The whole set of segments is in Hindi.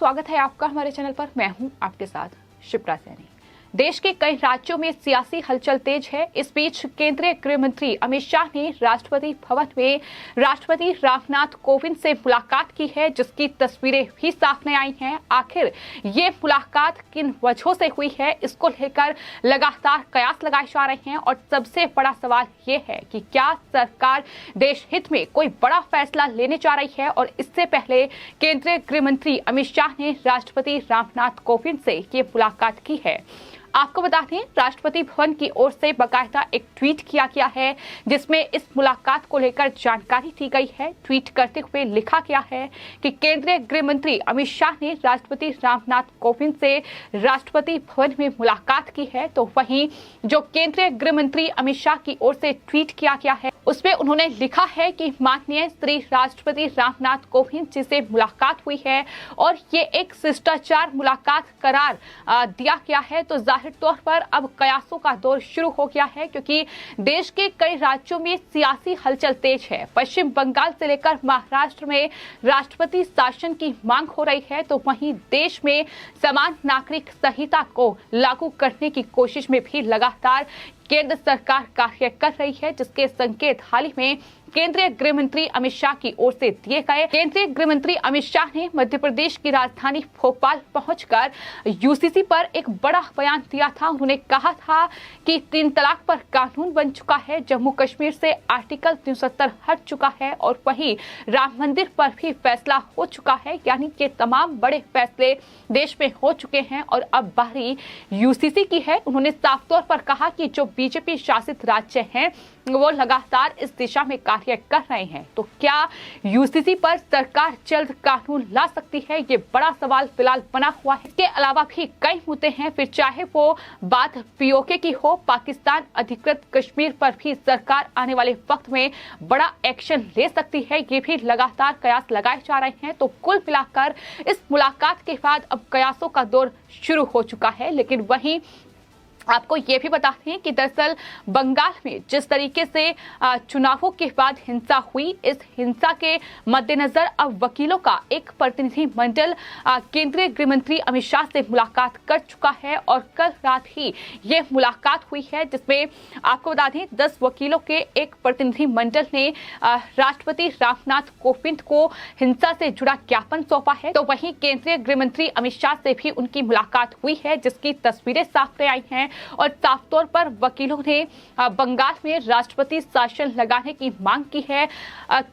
स्वागत है आपका हमारे चैनल पर। मैं हूं आपके साथ शिप्रा सैनी। देश के कई राज्यों में सियासी हलचल तेज है। इस बीच केंद्रीय गृह मंत्री अमित शाह ने राष्ट्रपति भवन में राष्ट्रपति रामनाथ कोविंद से मुलाकात की है, जिसकी तस्वीरें भी सामने आई हैं। आखिर ये मुलाकात किन वजहों से हुई है, इसको लेकर लगातार कयास लगाए जा रहे हैं और सबसे बड़ा सवाल ये है कि क्या सरकार देश हित में कोई बड़ा फैसला लेने जा रही है। और इससे पहले केंद्रीय गृह मंत्री अमित शाह ने राष्ट्रपति रामनाथ कोविंद से ये मुलाकात की है। आपको बता दें, राष्ट्रपति भवन की ओर से बाकायदा एक ट्वीट किया गया है, जिसमें इस मुलाकात को लेकर जानकारी दी गई है। ट्वीट करते हुए लिखा गया है कि केंद्रीय गृह मंत्री अमित शाह ने राष्ट्रपति रामनाथ कोविंद से राष्ट्रपति भवन में मुलाकात की है। तो वहीं जो केंद्रीय गृह मंत्री अमित शाह की ओर से ट्वीट किया गया है, उसमें उन्होंने लिखा है कि माननीय श्री राष्ट्रपति रामनाथ कोविंद जी से मुलाकात हुई है और ये एक शिष्टाचार मुलाकात करार दिया गया है। तो जाहिर तौर पर अब कयासों का दौर शुरू हो गया है, क्योंकि देश के कई राज्यों में सियासी हलचल तेज है। पश्चिम बंगाल से लेकर महाराष्ट्र में राष्ट्रपति शासन की मांग हो रही है, तो वहीं देश में समान नागरिक संहिता को लागू करने की कोशिश में भी लगातार केंद्र सरकार कार्य कर रही है, जिसके संकेत हाल ही में केंद्रीय गृह मंत्री अमित शाह की ओर से दिए गए। केंद्रीय गृह मंत्री अमित शाह ने मध्य प्रदेश की राजधानी भोपाल पहुंचकर यूसीसी पर एक बड़ा बयान दिया था। उन्होंने कहा था कि 3 तलाक पर कानून बन चुका है, जम्मू कश्मीर से आर्टिकल 370 हट चुका है और वहीं राम मंदिर पर भी फैसला हो चुका है। यानी कि तमाम बड़े फैसले देश में हो चुके हैं और अब बारी यूसीसी की है। उन्होंने साफ तौर पर कहा कि जो बीजेपी शासित राज्य हैं वो लगातार इस दिशा में कार्य कर रहे हैं। तो क्या यूसीसी पर सरकार जल्द कानून ला सकती है, ये बड़ा सवाल फिलहाल बना हुआ है। इसके अलावा भी कई मुद्दे हैं, फिर चाहे वो बात पीओके की हो, पाकिस्तान अधिकृत कश्मीर पर भी सरकार आने वाले वक्त में बड़ा एक्शन ले सकती है। ये भी लगातार कयास लगाए जा रहे हैं। तो कुल मिलाकर इस मुलाकात के बाद अब कयासों का दौर शुरू हो चुका है। लेकिन वहीं आपको ये भी बता दें कि दरअसल बंगाल में जिस तरीके से चुनावों के बाद हिंसा हुई, इस हिंसा के मद्देनजर अब वकीलों का एक प्रतिनिधि मंडल केंद्रीय गृह मंत्री अमित शाह से मुलाकात कर चुका है और कल रात ही ये मुलाकात हुई है, जिसमें आपको बता दें 10 वकीलों के एक प्रतिनिधि मंडल ने राष्ट्रपति रामनाथ कोविंद को हिंसा से जुड़ा ज्ञापन सौंपा है। तो वहीं केंद्रीय गृह मंत्री अमित शाह से भी उनकी मुलाकात हुई है, जिसकी तस्वीरें सामने आई हैं और साफ तौर पर वकीलों ने बंगाल में राष्ट्रपति शासन लगाने की मांग की है।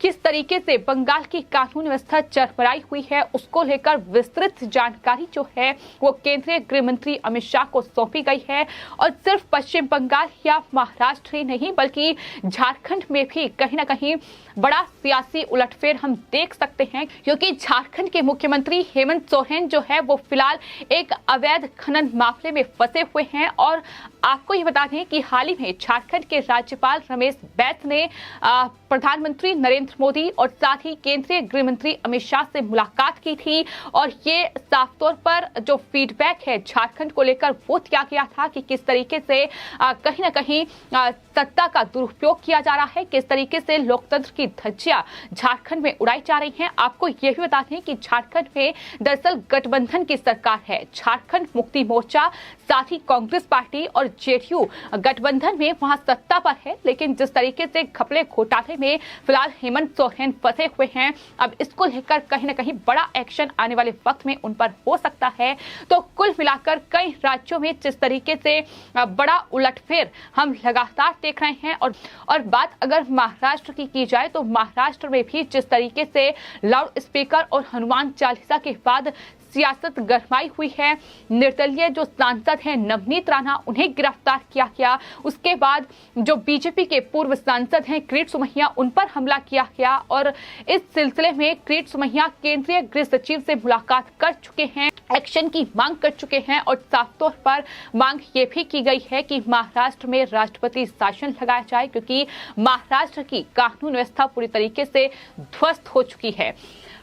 किस तरीके से बंगाल की कानून व्यवस्था चरमराई हुई है, उसको लेकर विस्तृत जानकारी जो है वो केंद्रीय गृह मंत्री अमित शाह को सौंपी गई है। और सिर्फ पश्चिम बंगाल या महाराष्ट्र ही नहीं, बल्कि झारखंड में भी कहीं ना कहीं बड़ा सियासी उलटफेर हम देख सकते हैं, क्योंकि झारखंड के मुख्यमंत्री हेमंत सोरेन जो है वो फिलहाल एक अवैध खनन मामले में फंसे हुए हैं। और आपको ये बता दें कि हाल ही में झारखंड के राज्यपाल रमेश बैस ने प्रधानमंत्री नरेंद्र मोदी और साथ ही केंद्रीय गृह मंत्री अमित शाह से मुलाकात की थी और ये साफ तौर पर जो फीडबैक है झारखंड को लेकर वो दिया गया था कि किस तरीके से कहीं ना कहीं सत्ता का दुरुपयोग किया जा रहा है, किस तरीके से लोकतंत्र की धज्जियां झारखंड में उड़ाई जा रही हैं। आपको ये भी बता दें कि झारखंड में दरअसल गठबंधन की सरकार है। झारखंड मुक्ति मोर्चा, साथ ही कांग्रेस पार्टी और जेडीयू गठबंधन में वहां सत्ता पर है, लेकिन जिस तरीके से घपले घोटाले में फिलहाल हेमंत सोरेन फंसे हुए हैं, अब इसको लेकर कहीं ना कहीं बड़ा एक्शन आने वाले वक्त में उन पर हो सकता है। तो कुल मिलाकर कई राज्यों में जिस तरीके से बड़ा उलटफेर हम लगातार देख रहे हैं और बात अगर महाराष्ट्र की जाए तो महाराष्ट्र में भी जिस तरीके से लाउड स्पीकर और हनुमान चालीसा के बाद सियासत गरमाई हुई है। निर्दलीय जो सांसद हैं नवनीत राणा, उन्हें गिरफ्तार किया गया। उसके बाद जो बीजेपी के पूर्व सांसद हैं किरीट सोमैया, उन पर हमला किया गया और इस सिलसिले में किरीट सोमैया केंद्रीय गृह सचिव से मुलाकात कर चुके हैं, एक्शन की मांग कर चुके हैं और साफ तौर पर मांग ये भी की गई है कि महाराष्ट्र में राष्ट्रपति शासन लगाया जाए, क्योंकि महाराष्ट्र की कानून व्यवस्था पूरी तरीके से ध्वस्त हो चुकी है।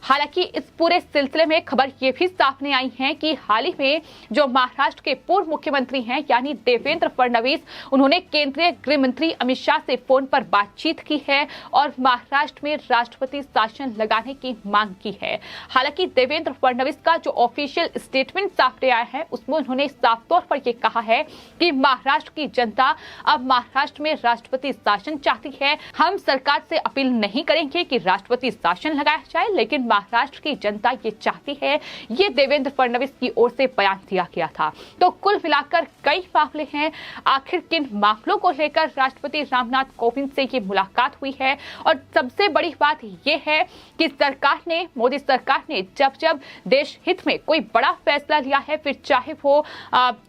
हालांकि इस पूरे सिलसिले में खबर ये भी सामने आई है कि हाल ही में जो महाराष्ट्र के पूर्व मुख्यमंत्री हैं यानी देवेंद्र फडणवीस, उन्होंने केंद्रीय गृह मंत्री अमित शाह से फोन पर बातचीत की है और महाराष्ट्र में राष्ट्रपति शासन लगाने की मांग की है। हालांकि देवेंद्र फडणवीस का जो ऑफिशियल स्टेटमेंट सामने आया है उसमें उन्होंने साफ तौर पर यह कहा है कि महाराष्ट्र की जनता अब महाराष्ट्र में राष्ट्रपति शासन चाहती है। हम सरकार से अपील नहीं करेंगे कि राष्ट्रपति शासन लगाया जाए, लेकिन महाराष्ट्र की जनता ये चाहती है। ये देवेंद्र फडणवीस की ओर से बयान दिया गया था। तो कुल मिलाकर कई मामले हैं। आखिर किन मामलों को लेकर राष्ट्रपति रामनाथ कोविंद से ये मुलाकात हुई है? और सबसे बड़ी बात यह है कि सरकार ने, मोदी सरकार ने जब देश हित में कोई बड़ा फैसला लिया है, फिर चाहे वो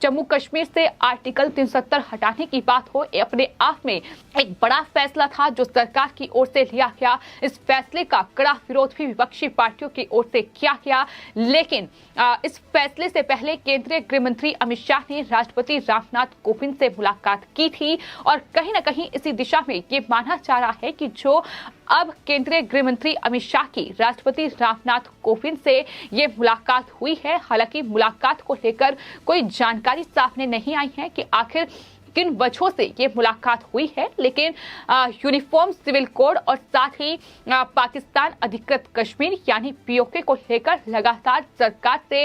जम्मू कश्मीर से आर्टिकल 370 हटाने की बात हो, अपने आप में एक बड़ा फैसला था जो सरकार की ओर से लिया गया। इस फैसले का कड़ा विरोध भी विपक्षी पार्टियों की ओर से किया गया, लेकिन इस फैसले से पहले केंद्रीय गृह मंत्री अमित शाह ने राष्ट्रपति रामनाथ कोविंद से मुलाकात की थी और कहीं न कहीं इसी दिशा में ये माना जा रहा है कि जो अब केंद्रीय गृह मंत्री अमित शाह की राष्ट्रपति रामनाथ कोविंद से ये मुलाकात हुई है। हालांकि मुलाकात को लेकर कोई जानकारी सामने नहीं आई है कि आखिर किन वजहों से ये मुलाकात हुई है, लेकिन यूनिफॉर्म सिविल कोड और साथ ही पाकिस्तान अधिकृत कश्मीर यानी पीओके को लेकर लगातार सरकार से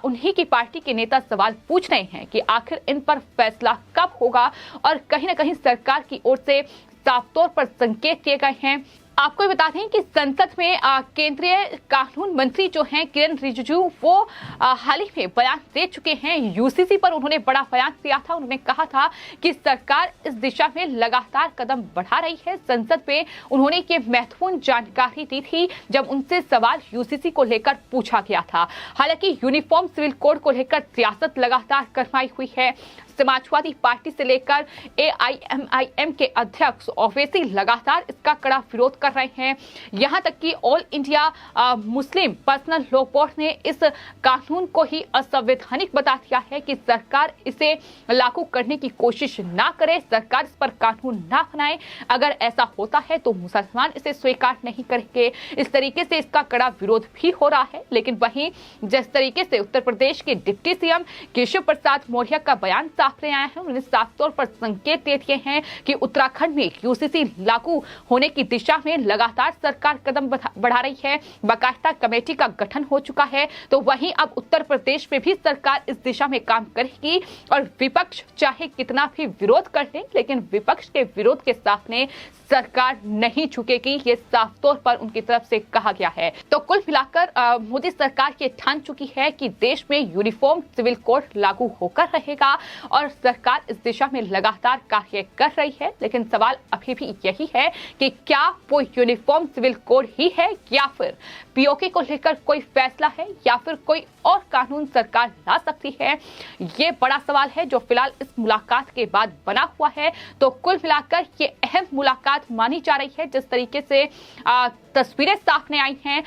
उन्हीं की पार्टी के नेता सवाल पूछ रहे हैं कि आखिर इन पर फैसला कब होगा। और कहीं न कहीं सरकार की ओर से साफ तौर पर संकेत दिए गए हैं। आपको बता दें कि संसद में केंद्रीय कानून मंत्री जो हैं किरण रिजिजू, वो हाल ही में बयान दे चुके हैं। यूसीसी पर उन्होंने बड़ा बयान दिया था। उन्होंने कहा था कि सरकार इस दिशा में लगातार कदम बढ़ा रही है। संसद में उन्होंने ये महत्वपूर्ण जानकारी दी थी जब उनसे सवाल यूसीसी को लेकर पूछा गया था। हालांकि यूनिफॉर्म सिविल कोड को लेकर सियासत लगातार करवाई हुई है। समाजवादी पार्टी से लेकर एआईएमआईएम के अध्यक्ष ओवैसी लगातार इसका कड़ा विरोध कर रहे हैं। यहां तक कि all India Muslim personal law board ने इस कानून को ही असंवैधानिक बता दिया है कि सरकार इसे लागू करने की कोशिश ना करे, सरकार इस पर कानून ना बनाए। अगर ऐसा होता है तो मुसलमान इसे स्वीकार नहीं करेंगे। इस तरीके से इसका कड़ा विरोध भी हो रहा है। लेकिन वहीं जिस तरीके से उत्तर प्रदेश के डिप्टी सीएम केशव प्रसाद मौर्य का बयान सामने आया है, उन्होंने साफ तौर पर संकेत दे दिए हैं कि उत्तराखंड में यूसीसी लागू होने की दिशा में लगातार सरकार कदम बढ़ा रही है। बाकायदा कमेटी का गठन हो चुका है। तो वहीं अब उत्तर प्रदेश में भी सरकार इस दिशा में काम करेगी और विपक्ष चाहे कितना भी विरोध कर ले, लेकिन विपक्ष के विरोध के सामने सरकार नहीं झुकेगी, ये साफ तौर पर उनकी तरफ से कहा गया है। तो कुल मिलाकर मोदी सरकार ये ठान चुकी है कि देश में यूनिफॉर्म सिविल कोड लागू होकर रहेगा और सरकार इस दिशा में लगातार कार्य कर रही है। लेकिन सवाल अभी भी यही है कि क्या वो यूनिफॉर्म सिविल कोड ही है या फिर पीओके को लेकर कोई फैसला है या फिर कोई और कानून सरकार ला सकती है। ये बड़ा सवाल है जो फिलहाल इस मुलाकात के बाद बना हुआ है। तो कुल मिलाकर ये अहम मुलाकात मानी जा रही है। जिस तरीके से तस्वीरें सामने आई हैं,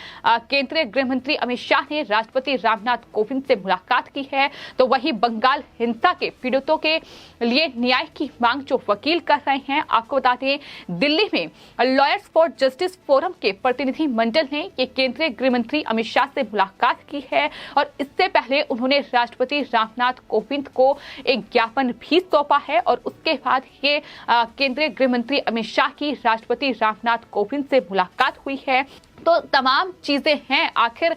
केंद्रीय गृह मंत्री अमित शाह ने राष्ट्रपति रामनाथ कोविंद से मुलाकात की है। तो वही बंगाल हिंसा के पीड़ितों के लिए न्याय की मांग जो वकील कर रहे हैं, आपको बता दें दिल्ली में लॉयर्स फॉर जस्टिस फोरम के प्रतिनिधि मंडल ने ये केंद्रीय गृह मंत्री अमित शाह से मुलाकात की है और इससे पहले उन्होंने राष्ट्रपति रामनाथ कोविंद को एक ज्ञापन भी सौंपा है और उसके बाद ये केंद्रीय गृह मंत्री अमित शाह की राष्ट्रपति रामनाथ कोविंद से मुलाकात हुई है। तो तमाम चीजें हैं। आखिर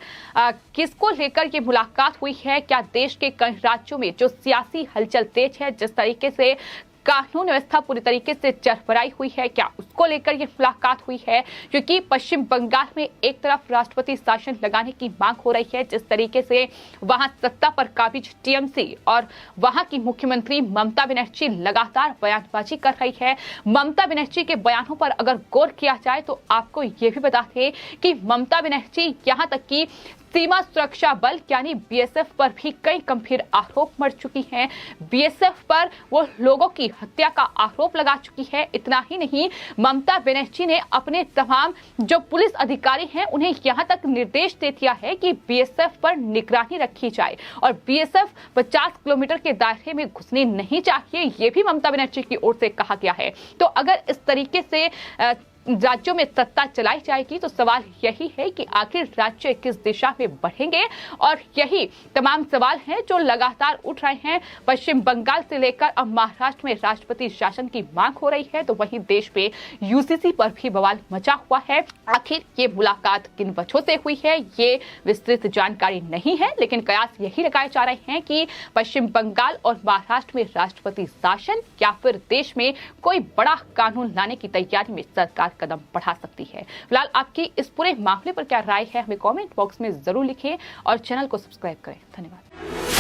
किसको लेकर ये मुलाकात हुई है? क्या देश के कई राज्यों में जो सियासी हलचल तेज है, जिस तरीके से कानून व्यवस्था पूरी तरीके से चरफराई हुई है, क्या उसको लेकर ये मुलाकात हुई है? क्योंकि पश्चिम बंगाल में एक तरफ राष्ट्रपति शासन लगाने की मांग हो रही है, जिस तरीके से वहां सत्ता पर काबिज टीएमसी और वहां की मुख्यमंत्री ममता बनर्जी लगातार बयानबाजी कर रही है। ममता बनर्जी के बयानों पर अगर गौर किया जाए तो आपको ये भी बता दें कि ममता बनर्जी यहां तक कि सीमा सुरक्षा बल यानी बीएसएफ पर भी कई गंभीर आरोप मर चुकी हैं। बीएसएफ पर वो लोगों की हत्या का आरोप लगा चुकी है। इतना ही नहीं, ममता बनर्जी ने अपने तमाम जो पुलिस अधिकारी हैं उन्हें यहां तक निर्देश दे दिया है कि बीएसएफ पर निगरानी रखी जाए और बीएसएफ 50 किलोमीटर के दायरे में घुसनी नहीं चाहिए, ये भी ममता बनर्जी की ओर से कहा गया है। तो अगर इस तरीके से राज्यों में सत्ता चलाई जाएगी तो सवाल यही है कि आखिर राज्य किस दिशा में बढ़ेंगे। और यही तमाम सवाल हैं जो लगातार उठ रहे हैं। पश्चिम बंगाल से लेकर अब महाराष्ट्र में राष्ट्रपति शासन की मांग हो रही है, तो वहीं देश में यूसीसी पर भी बवाल मचा हुआ है। आखिर ये मुलाकात किन वजहों से हुई है, ये विस्तृत जानकारी नहीं है, लेकिन कयास यही लगाए जा रहे हैं कि पश्चिम बंगाल और महाराष्ट्र में राष्ट्रपति शासन या फिर देश में कोई बड़ा कानून लाने की तैयारी में सरकार कदम बढ़ा सकती है। फिलहाल आपकी इस पूरे मामले पर क्या राय है, हमें कमेंट बॉक्स में जरूर लिखें और चैनल को सब्सक्राइब करें। धन्यवाद।